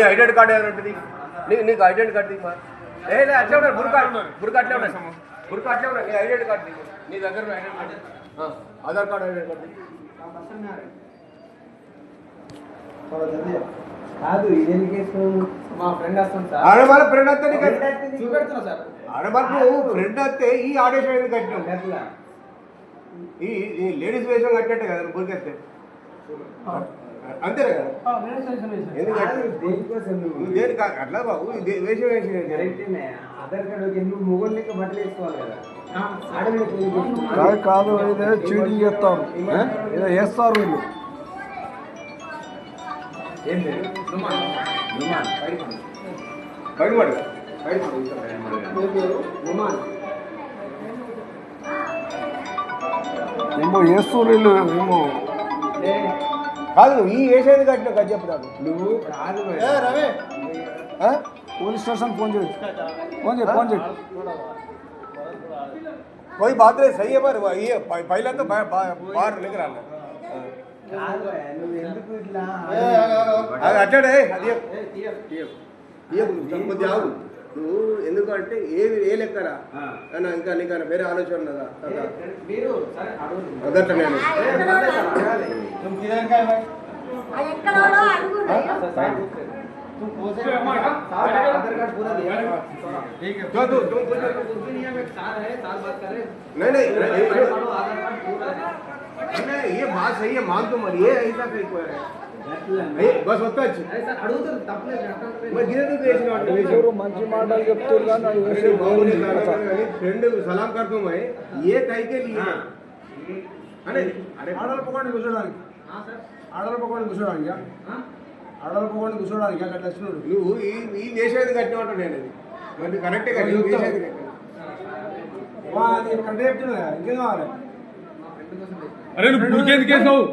ఐడెంటి card ఏమైనా ఉంటుంది నీకు ఐడెంటి కార్డు దిగు అట్లే ఉన్నాయి బుర్క అట్లే ఉన్నాయి బుర్క అట్లే ఉన్నాయి నీ ఐడెంటి కార్డు దిగు నీ దగ్గర ఐడెంటి కార్డు ఆధార్ కార్డు ఐడెంటి కార్డు కాదు ఇదేం కేసు మా ఫ్రెండ్ వస్తాం సార్ ఆడవాళ్ళ ఫ్రెండ్ వస్తే చూపెడుతున్నా సార్ ఆడవాళ్ళకు ఫ్రెండ్ వస్తే ఈ ఆదేశం ఎందుకు కట్టినాం ఈ లేడీస్ వేషం కట్టినట్టే కదా బురికేస్తే అంతేనే కదా దేనికి అట్లా బాబు వేషం వేసి ఆధార్ కార్డు ఎందుకు మొగోళ్ళు లెక్క బట్టలు వేసుకోవాలి కదా కాదు ఇదే చీటింగ్ చేస్తారు ఏదో వేస్తారు వీళ్ళు ఏమో వేస్తారు వీళ్ళు ఏమో కాదు ఈ వేసేది కట్టిన కదా చెప్తాను నువ్వు కాదు పోలీస్ స్టేషన్ ఫోన్ చేయి ఫోన్ చేయి ఫోన్ చేయి कोई बात नहीं सही है पर ये पहले तो बाहर लेकर आना అది అట్టాడే అది కొద్ది ఆవు నువ్వు ఎందుకంటే ఏ లెక్కరా ఇంకా నీకు వేరే ఆలోచన ఉన్నదా అదట్లా నేను नहीं ये बात सही है मान तो मर ये ऐसा कहीं कोई बस होता है మంచి మాటలు చెప్తున్నారు फ्रेंड सलाम करता हूँ मैं ये कहीं के लिए अरे ఆడలు పకోండి కూర్చోడానికి ఆడలు పకోండి కూర్చోడానికి ఆడలు పకోండి కూర్చోడానికి అక్కడ వచ్చినాడు నువ్వు ఈ వేసేది కట్టినట్టు నేను మరి కరెక్టే కదా వేసేది కరెక్ట్ చెప్తున్నా ఇంకేం కావాలి అరే నువ్వు బుర్కెందుకు వేసావు